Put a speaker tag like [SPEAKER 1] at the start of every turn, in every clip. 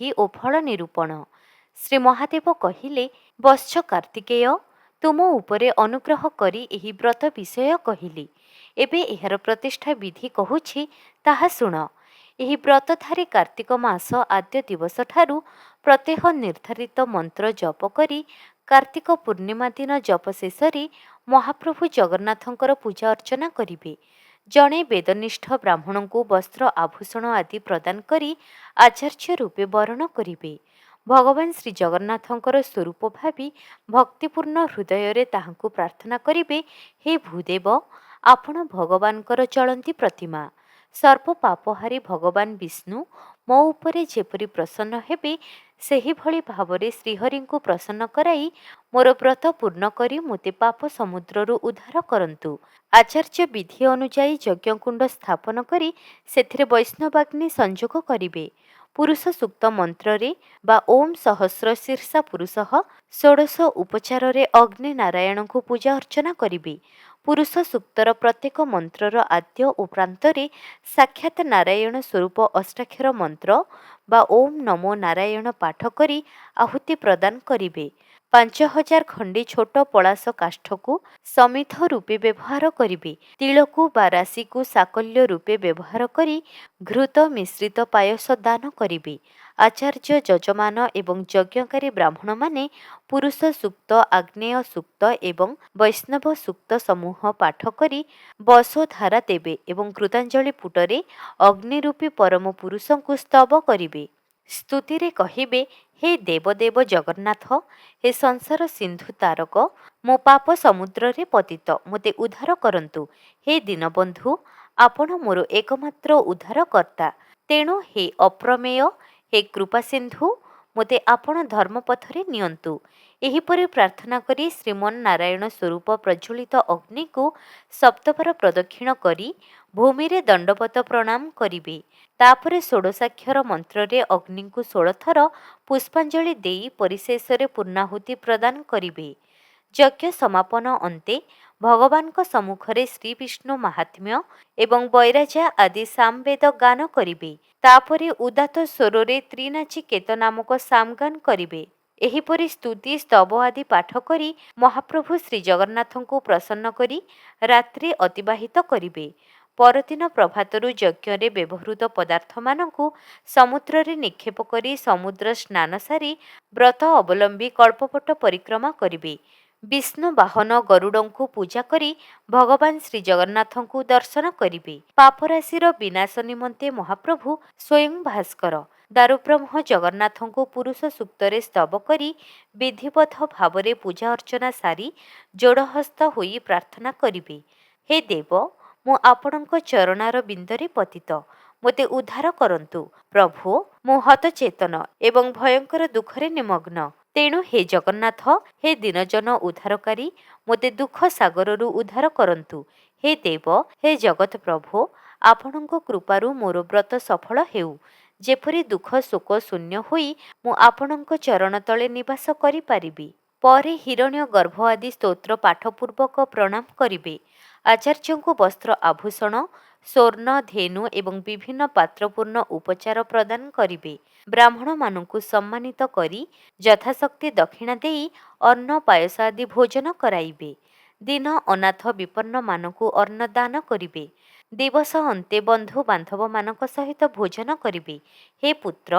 [SPEAKER 1] ବିଧି ଓ ଫଳ ନିରୂପଣ। ଶ୍ରୀ ମହାଦେବ କହିଲେ, ବତ୍ସ କାର୍ତ୍ତିକେୟ, ତୁମ ଉପରେ ଅନୁଗ୍ରହ କରି ଏହି ବ୍ରତ ବିଷୟ କହିଲି। ଏବେ ଏହାର ପ୍ରତିଷ୍ଠା ବିଧି କହୁଛି, ତାହା ଶୁଣ। ଏହି ବ୍ରତଧାରୀ କାର୍ତ୍ତିକ ମାସ ଆଦ୍ୟ ଦିବସଠାରୁ ପ୍ରତ୍ୟହ ନିର୍ଦ୍ଧାରିତ ମନ୍ତ୍ର ଜପ କରି କାର୍ତ୍ତିକ ପୂର୍ଣ୍ଣିମା ଦିନ ଜପ ଶେଷରେ ମହାପ୍ରଭୁ ଜଗନ୍ନାଥଙ୍କର ପୂଜା ଅର୍ଚ୍ଚନା କରିବେ। ଜଣେ ବେଦନିଷ୍ଠ ବ୍ରାହ୍ମଣଙ୍କୁ ବସ୍ତ୍ର ଆଭୂଷଣ ଆଦି ପ୍ରଦାନ କରି ଆଚାର୍ଯ୍ୟ ରୂପେ ବରଣ କରିବେ। ଭଗବାନ ଶ୍ରୀ ଜଗନ୍ନାଥଙ୍କର ସ୍ୱରୂପ ଭାବି ଭକ୍ତିପୂର୍ଣ୍ଣ ହୃଦୟରେ ତାହାଙ୍କୁ ପ୍ରାର୍ଥନା କରିବେ, ହେ ଭୂଦେବ, ଆପଣ ଭଗବାନଙ୍କର ଚଳନ୍ତି ପ୍ରତିମା। ସର୍ବ ପାପହାରୀ ଭଗବାନ ବିଷ୍ଣୁ ମୋ ଉପରେ ଯେପରି ପ୍ରସନ୍ନ ହେବେ, ସେହିଭଳି ଭାବରେ ଶ୍ରୀହରିଙ୍କୁ ପ୍ରସନ୍ନ କରାଇ ମୋର ବ୍ରତ ପୂର୍ଣ୍ଣ କରି ମୋତେ ପାପ ସମୁଦ୍ରରୁ ଉଦ୍ଧାର କରନ୍ତୁ। ଆଚାର୍ଯ୍ୟ ବିଧି ଅନୁଯାୟୀ ଯଜ୍ଞକୁଣ୍ଡ ସ୍ଥାପନ କରି ସେଥିରେ ବୈଷ୍ଣବାଗ୍ନି ସଂଯୋଗ କରିବେ। ପୁରୁଷ ସୂକ୍ତ ମନ୍ତ୍ରରେ ବା ଓಂ ସହସ୍ର ଶୀର୍ଷା ପୁରୁଷଃ ଷୋଡ଼ଶ ଉପଚାରରେ ଅଗ୍ନି ନାରାୟଣଙ୍କୁ ପୂଜା ଅର୍ଚ୍ଚନା କରିବେ। ପୁରୁଷ ସୂକ୍ତର ପ୍ରତ୍ୟେକ ମନ୍ତ୍ରର ଆଦ୍ୟ ଓ ପ୍ରାନ୍ତରେ ସାକ୍ଷାତ ନାରାୟଣ ସ୍ୱରୂପ ଅଷ୍ଟାକ୍ଷର ମନ୍ତ୍ର ବା ଓಂ ନମୋ ନାରାୟଣ ପାଠ କରି ଆହୁତି ପ୍ରଦାନ କରିବେ। 5000 ଖଣ୍ଡି ଛୋଟ ପଳାଶ କାଷ୍ଠକୁ ସମିଧ ରୂପେ ବ୍ୟବହାର କରିବେ। ତିଳକୁ ବା ରାଶିକୁ ସାକଲ୍ୟ ରୂପେ ବ୍ୟବହାର କରି ଘୃତ ମିଶ୍ରିତ ପାୟସ ଦାନ କରିବେ। ଆଚାର୍ଯ୍ୟ, ଯଜମାନ ଏବଂ ଯଜ୍ଞକାରୀ ବ୍ରାହ୍ମଣମାନେ ପୁରୁଷ ସୂକ୍ତ, ଆଗ୍ନେୟ ସୂକ୍ତ ଏବଂ ବୈଷ୍ଣବ ସୂକ୍ତ ସମୂହ ପାଠ କରି ବସୋଧାରା ଦେବେ ଏବଂ କୃତାଞ୍ଜଳି ପୁଟରେ ଅଗ୍ନିରୂପୀ ପରମ ପୁରୁଷଙ୍କୁ ସ୍ତବ କରିବେ। ସ୍ତୁତିରେ କହିବେ, ହେ ଦେବଦେବ ଜଗନ୍ନାଥ, ହେ ସଂସାର ସିନ୍ଧୁ ତାରକ, ମୋ ପାପ ସମୁଦ୍ରରେ ପତିତ, ମୋତେ ଉଦ୍ଧାର କରନ୍ତୁ। ହେ ଦୀନବନ୍ଧୁ, ଆପଣ ମୋର ଏକମାତ୍ର ଉଦ୍ଧାରକର୍ତ୍ତା। ତେଣୁ ହେ ଅପ୍ରମେୟ, ହେ କୃପାସିନ୍ଧୁ, ମୋତେ ଆପଣ ଧର୍ମପଥରେ ନିଅନ୍ତୁ। ଏହିପରି ପ୍ରାର୍ଥନା କରି ଶ୍ରୀମନ୍ ନାରାୟଣ ସ୍ୱରୂପ ପ୍ରଜ୍ୱଳିତ ଅଗ୍ନିକୁ ସପ୍ତବାର ପ୍ରଦକ୍ଷିଣ କରି ଭୂମିରେ ଦଣ୍ଡବତ ପ୍ରଣାମ କରିବେ। ତାପରେ ଷୋଡ଼ଶାକ୍ଷର ମନ୍ତ୍ରରେ ଅଗ୍ନିଙ୍କୁ 16 ଥର ପୁଷ୍ପାଞ୍ଜଳି ଦେଇ ପରିଶେଷରେ ପୂର୍ଣ୍ଣାହୁତି ପ୍ରଦାନ କରିବେ। ଯଜ୍ଞ ସମାପନ ଅନ୍ତେ ଭଗବାନଙ୍କ ସମ୍ମୁଖରେ ଶ୍ରୀବିଷ୍ଣୁ ମାହାତ୍ମ୍ୟ ଏବଂ ବୈରାଜା ଆଦି ସାମବେଦ ଗାନ କରିବେ। ତାପରେ ଉଦାତ୍ତ ସ୍ୱରରେ ତ୍ରିନାଚିକେତ ନାମକ ସାମଗାନ କରିବେ। ଏହିପରି ସ୍ତୁତି, ସ୍ତବ ଆଦି ପାଠ କରି ମହାପ୍ରଭୁ ଶ୍ରୀଜଗନ୍ନାଥଙ୍କୁ ପ୍ରସନ୍ନ କରି ରାତ୍ରି ଅତିବାହିତ କରିବେ। ପରଦିନ ପ୍ରଭାତରୁ ଯଜ୍ଞରେ ବ୍ୟବହୃତ ପଦାର୍ଥମାନଙ୍କୁ ସମୁଦ୍ରରେ ନିକ୍ଷେପ କରି ସମୁଦ୍ର ସ୍ନାନ ସାରି ବ୍ରତ ଅବଲମ୍ବୀ କଳ୍ପବଟ ପରିକ୍ରମା କରିବେ। ବିଷ୍ଣୁ ବାହନ ଗରୁଡ଼ଙ୍କୁ ପୂଜା କରି ଭଗବାନ ଶ୍ରୀଜଗନ୍ନାଥଙ୍କୁ ଦର୍ଶନ କରିବେ। ପାପରାଶିର ବିନାଶ ନିମନ୍ତେ ମହାପ୍ରଭୁ ସ୍ୱୟଂ ଭାସ୍କର ଦାରୁବ୍ରହ୍ମ ଜଗନ୍ନାଥଙ୍କୁ ପୁରୁଷ ସୂକ୍ତରେ ସ୍ତବ କରି ବିଧିବଦ୍ଧ ଭାବରେ ପୂଜା ଅର୍ଚ୍ଚନା ସାରି ଯୋଡ଼ହସ୍ତ ହୋଇ ପ୍ରାର୍ଥନା କରିବେ, ହେ ଦେବ, ମୁଁ ଆପଣଙ୍କ ଚରଣାର ବିନ୍ଦରେ ପତିତ, ମୋତେ ଉଦ୍ଧାର କରନ୍ତୁ। ପ୍ରଭୁ, ମୁଁ ହତଚେତନ ଏବଂ ଭୟଙ୍କର ଦୁଃଖରେ ନିମଗ୍ନ। ତେଣୁ ହେ ଜଗନ୍ନାଥ, ହେ ଦୀନଜନ ଉଦ୍ଧାରକାରୀ, ମୋତେ ଦୁଃଖ ସାଗରରୁ ଉଦ୍ଧାର କରନ୍ତୁ। ହେ ଦେବ, ହେ ଜଗତ ପ୍ରଭୁ, ଆପଣଙ୍କ କୃପାରୁ ମୋର ବ୍ରତ ସଫଳ ହେଉ, ଯେପରି ଦୁଃଖ ଶୋକ ଶୂନ୍ୟ ହୋଇ ମୁଁ ଆପଣଙ୍କ ଚରଣ ତଳେ ନିବାସ କରିପାରିବି। ପରେ ହିରଣ୍ୟ ଗର୍ଭ ଆଦି ସ୍ତୋତ୍ର ପାଠପୂର୍ବକ ପ୍ରଣାମ କରିବେ। ଆଚାର୍ଯ୍ୟଙ୍କୁ ବସ୍ତ୍ର ଆଭୂଷଣ, ସ୍ୱର୍ଣ୍ଣ, ଧେନୁ ଏବଂ ବିଭିନ୍ନ ପାତ୍ରପୂର୍ଣ୍ଣ ଉପଚାର ପ୍ରଦାନ କରିବେ। ବ୍ରାହ୍ମଣମାନଙ୍କୁ ସମ୍ମାନିତ କରି ଯଥାଶକ୍ତି ଦକ୍ଷିଣା ଦେଇ ଅନ୍ନ ପାୟସ ଆଦି ଭୋଜନ କରାଇବେ। ଦିନ ଅନାଥ ବିପନ୍ନମାନଙ୍କୁ ଅନ୍ନ ଦାନ କରିବେ। ଦିବସ ଅନ୍ତେ ବନ୍ଧୁ ବାନ୍ଧବମାନଙ୍କ ସହିତ ଭୋଜନ କରିବେ। ହେ ପୁତ୍ର,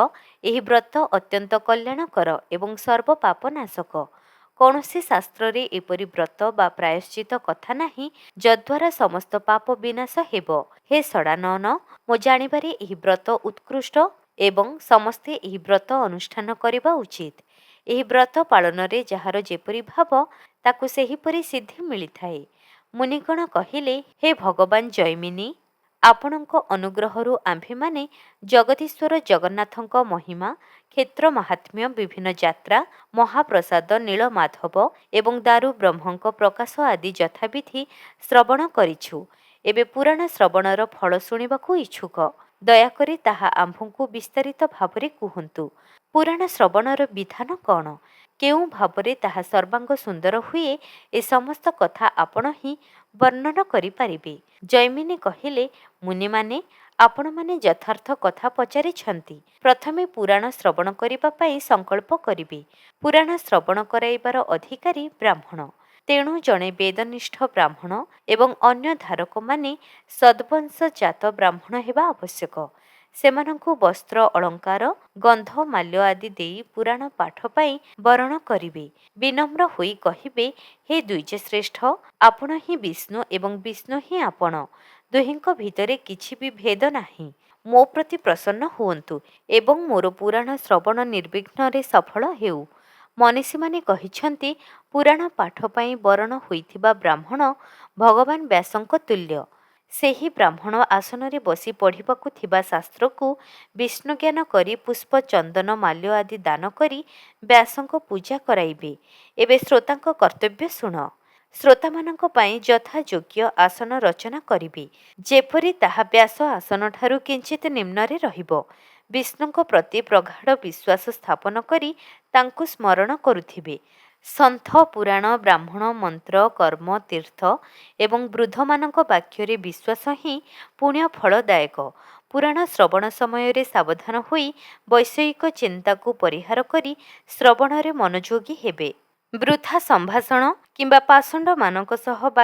[SPEAKER 1] ଏହି ବ୍ରତ ଅତ୍ୟନ୍ତ କଲ୍ୟାଣକର ଏବଂ ସର୍ବ ପାପନାଶକ। କୌଣସି ଶାସ୍ତ୍ରରେ ଏପରି ବ୍ରତ ବା ପ୍ରାୟଶ୍ଚିତ କଥା ନାହିଁ ଯଦ୍ୱାରା ସମସ୍ତ ପାପ ବିନାଶ ହେବ। ହେ ଷଡ଼ାନନ, ମୋ ଜାଣିବାରେ ଏହି ବ୍ରତ ଉତ୍କୃଷ୍ଟ ଏବଂ ସମସ୍ତେ ଏହି ବ୍ରତ ଅନୁଷ୍ଠାନ କରିବା ଉଚିତ। ଏହି ବ୍ରତ ପାଳନରେ ଯାହାର ଯେପରି ଭାବ, ତାକୁ ସେହିପରି ସିଦ୍ଧି ମିଳିଥାଏ। ମୁନିଗଣ କହିଲେ, ହେ ଭଗବାନ ଜୈମିନୀ, ଆପଣଙ୍କ ଅନୁଗ୍ରହରୁ ଆମ୍ଭେମାନେ ଜଗଦୀଶ୍ୱର ଜଗନ୍ନାଥଙ୍କ ମହିମା, କ୍ଷେତ୍ର ମାହାତ୍ମ୍ୟ, ବିଭିନ୍ନ ଯାତ୍ରା, ମହାପ୍ରସାଦ, ନୀଳମାଧବ ଏବଂ ଦାରୁ ବ୍ରହ୍ମଙ୍କ ପ୍ରକାଶ ଆଦି ଯଥାବିଧି ଶ୍ରବଣ କରିଛୁ। ଏବେ ପୁରାଣ ଶ୍ରବଣର ଫଳ ଶୁଣିବାକୁ ଇଚ୍ଛୁକ। ଦୟାକରି ତାହା ଆମ୍ଭଙ୍କୁ ବିସ୍ତାରିତ ଭାବରେ କୁହନ୍ତୁ। ପୁରାଣ ଶ୍ରବଣର ବିଧାନ କ'ଣ? କେଉଁ ଭାବରେ ତାହା ସର୍ବାଙ୍ଗ ସୁନ୍ଦର ହୁଏ, ଏ ସମସ୍ତ କଥା ଆପଣ ହିଁ ବର୍ଣ୍ଣନ କରିପାରିବେ। ଜୈମିନୀ କହିଲେ, ମୁନିମାନେ, ଆପଣମାନେ ଯଥାର୍ଥ କଥା ପଚାରିଛନ୍ତି। ପ୍ରଥମେ ପୁରାଣ ଶ୍ରବଣ କରିବା ପାଇଁ ସଂକଳ୍ପ କରିବେ। ପୁରାଣ ଶ୍ରବଣ କରାଇବାର ଅଧିକାରୀ ବ୍ରାହ୍ମଣ। ତେଣୁ ଜଣେ ବେଦନିଷ୍ଠ ବ୍ରାହ୍ମଣ ଏବଂ ଅନ୍ୟ ଧାରକମାନେ ସଦ୍ବଂଶଜାତ ବ୍ରାହ୍ମଣ ହେବା ଆବଶ୍ୟକ। ସେମାନଙ୍କୁ ବସ୍ତ୍ର ଅଳଙ୍କାର, ଗନ୍ଧ ମାଲ୍ୟ ଆଦି ଦେଇ ପୁରାଣ ପାଠ ପାଇଁ ବରଣ କରିବେ। ବିନମ୍ର ହୋଇ କହିବେ, ହେ ଦ୍ୱିଜଶ୍ରେଷ୍ଠ, ଆପଣ ହିଁ ବିଷ୍ଣୁ ଏବଂ ବିଷ୍ଣୁ ହିଁ ଆପଣ। ଦୁହିଁଙ୍କ ଭିତରେ କିଛି ବି ଭେଦ ନାହିଁ। ମୋ ପ୍ରତି ପ୍ରସନ୍ନ ହୁଅନ୍ତୁ ଏବଂ ମୋର ପୁରାଣ ଶ୍ରବଣ ନିର୍ବିଘ୍ନରେ ସଫଳ ହେଉ। ମନୀଷୀମାନେ କହିଛନ୍ତି, ପୁରାଣ ପାଠ ପାଇଁ ବରଣ ହୋଇଥିବା ବ୍ରାହ୍ମଣ ଭଗବାନ ବ୍ୟାସଙ୍କ ତୁଲ୍ୟ। ସେହି ବ୍ରାହ୍ମଣ ଆସନରେ ବସି ପଢ଼ିବାକୁ ଥିବା ଶାସ୍ତ୍ରକୁ ବିଷ୍ଣୁଜ୍ଞାନ କରି ପୁଷ୍ପ ଚନ୍ଦନ ମାଲ୍ୟ ଆଦି ଦାନ କରି ବ୍ୟାସଙ୍କ ପୂଜା କରାଇବେ। ଏବେ ଶ୍ରୋତାଙ୍କ କର୍ତ୍ତବ୍ୟ ଶୁଣ। ଶ୍ରୋତାମାନଙ୍କ ପାଇଁ ଯଥାଯୋଗ୍ୟ ଆସନ ରଚନା କରିବେ, ଯେପରି ତାହା ବ୍ୟାସ ଆସନଠାରୁ କିଞ୍ଚିତ ନିମ୍ନରେ ରହିବ। ବିଷ୍ଣୁଙ୍କ ପ୍ରତି ପ୍ରଗାଢ଼ ବିଶ୍ୱାସ ସ୍ଥାପନ କରି ତାଙ୍କୁ ସ୍ମରଣ କରୁଥିବେ। ସନ୍ଥ, ପୁରାଣ, ବ୍ରାହ୍ମଣ, ମନ୍ତ୍ର, କର୍ମ, ତୀର୍ଥ ଏବଂ ବୃଦ୍ଧମାନଙ୍କ ବାକ୍ୟରେ ବିଶ୍ୱାସ ହିଁ ପୁଣ୍ୟ ଫଳଦାୟକ। ପୁରାଣ ଶ୍ରବଣ ସମୟରେ ସାବଧାନ ହୋଇ ବୈଷୟିକ ଚିନ୍ତାକୁ ପରିହାର କରି ଶ୍ରବଣରେ ମନୋଯୋଗୀ ହେବେ। ବୃଥା ସମ୍ଭାଷଣ କିମ୍ବା ପାଷଣ୍ଡମାନଙ୍କ ସହ